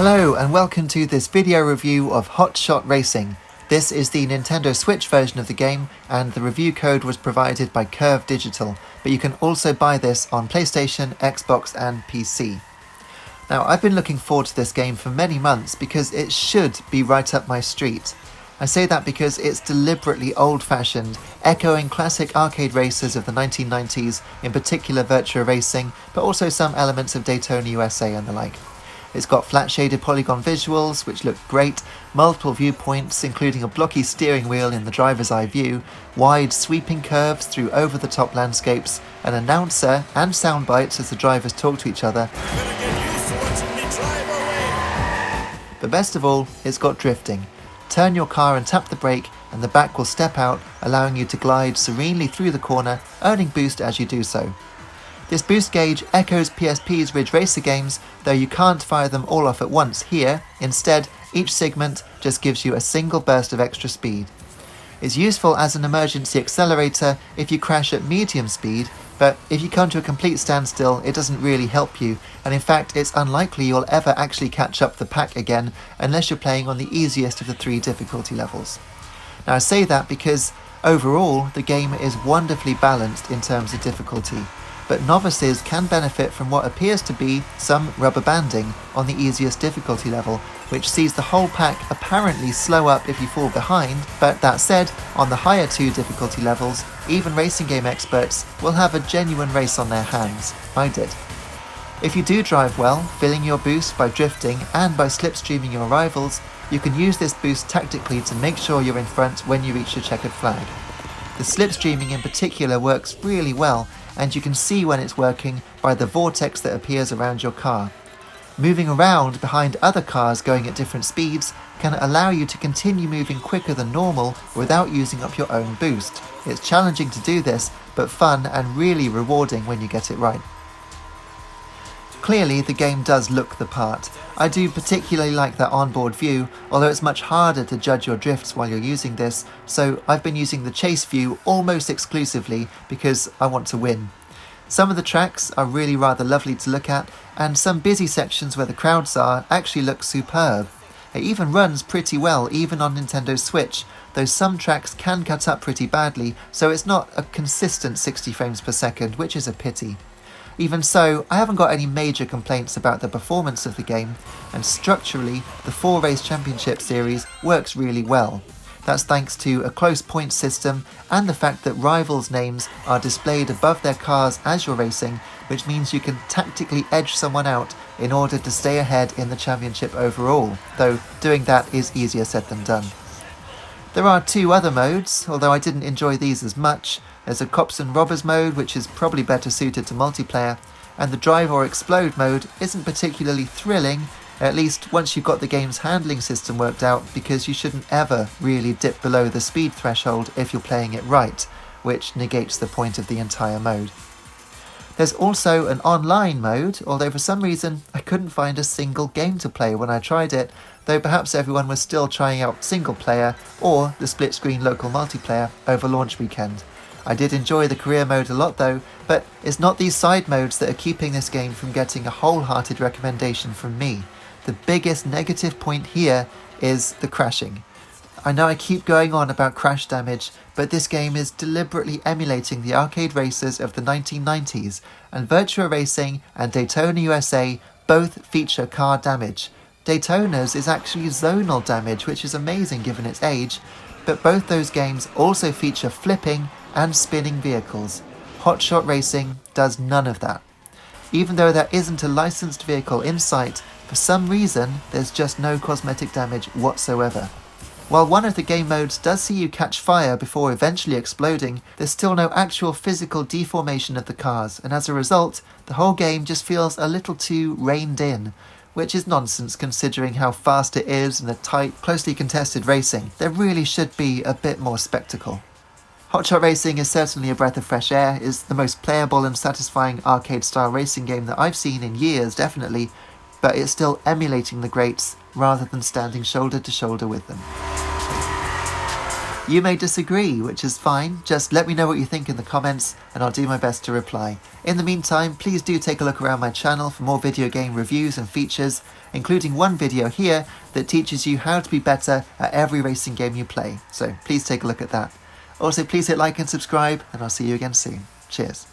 Hello and welcome to this video review of Hotshot Racing. This is the Nintendo Switch version of the game and the review code was provided by Curve Digital, but you can also buy this on PlayStation, Xbox and PC. Now I've been looking forward to this game for many months because it should be right up my street. I say that because it's deliberately old-fashioned, echoing classic arcade races of the 1990s, in particular Virtua Racing, but also some elements of Daytona USA and the like. It's got flat-shaded polygon visuals, which look great, multiple viewpoints, including a blocky steering wheel in the driver's eye view, wide sweeping curves through over-the-top landscapes, an announcer and sound bites as the drivers talk to each other. But best of all, it's got drifting. Turn your car and tap the brake, and the back will step out, allowing you to glide serenely through the corner, earning boost as you do so. This boost gauge echoes PSP's Ridge Racer games, though you can't fire them all off at once here. Instead, each segment just gives you a single burst of extra speed. It's useful as an emergency accelerator if you crash at medium speed, but if you come to a complete standstill, it doesn't really help you, and in fact it's unlikely you'll ever actually catch up the pack again unless you're playing on the easiest of the 3 difficulty levels. Now I say that because overall the game is wonderfully balanced in terms of difficulty, but novices can benefit from what appears to be some rubber banding on the easiest difficulty level, which sees the whole pack apparently slow up if you fall behind, but that said, on the higher 2 difficulty levels, even racing game experts will have a genuine race on their hands. I did. If you do drive well, filling your boost by drifting and by slipstreaming your rivals, you can use this boost tactically to make sure you're in front when you reach the checkered flag. The slipstreaming in particular works really well, and you can see when it's working by the vortex that appears around your car. Moving around behind other cars going at different speeds can allow you to continue moving quicker than normal without using up your own boost. It's challenging to do this, but fun and really rewarding when you get it right. Clearly the game does look the part. I do particularly like that onboard view, although it's much harder to judge your drifts while you're using this, so I've been using the chase view almost exclusively because I want to win. Some of the tracks are really rather lovely to look at, and some busy sections where the crowds are actually look superb. It even runs pretty well even on Nintendo Switch, though some tracks can cut up pretty badly, so it's not a consistent 60 frames per second, which is a pity. Even so, I haven't got any major complaints about the performance of the game, and structurally, the 4-race championship series works really well. That's thanks to a close point system and the fact that rivals' names are displayed above their cars as you're racing, which means you can tactically edge someone out in order to stay ahead in the championship overall, though doing that is easier said than done. There are 2 other modes, although I didn't enjoy these as much. There's a Cops and Robbers mode, which is probably better suited to multiplayer, and the Drive or Explode mode isn't particularly thrilling, at least once you've got the game's handling system worked out, because you shouldn't ever really dip below the speed threshold if you're playing it right, which negates the point of the entire mode. There's also an online mode, although for some reason I couldn't find a single game to play when I tried it, though perhaps everyone was still trying out single player or the split screen local multiplayer over launch weekend. I did enjoy the career mode a lot though, but it's not these side modes that are keeping this game from getting a wholehearted recommendation from me. The biggest negative point here is the crashing. I know I keep going on about crash damage, but this game is deliberately emulating the arcade races of the 1990s, and Virtua Racing and Daytona USA both feature car damage. Daytona's is actually zonal damage, which is amazing given its age, but both those games also feature flipping and spinning vehicles. Hotshot Racing does none of that. Even though there isn't a licensed vehicle in sight, for some reason there's just no cosmetic damage whatsoever. While one of the game modes does see you catch fire before eventually exploding, there's still no actual physical deformation of the cars, and as a result, the whole game just feels a little too reined in, which is nonsense considering how fast it is and the tight, closely contested racing. There really should be a bit more spectacle. Hotshot Racing is certainly a breath of fresh air, is the most playable and satisfying arcade-style racing game that I've seen in years, definitely, but it's still emulating the greats rather than standing shoulder to shoulder with them. You may disagree, which is fine. Just let me know what you think in the comments and I'll do my best to reply. In the meantime, please do take a look around my channel for more video game reviews and features, including one video here that teaches you how to be better at every racing game you play. So please take a look at that. Also, please hit like and subscribe, and I'll see you again soon. Cheers.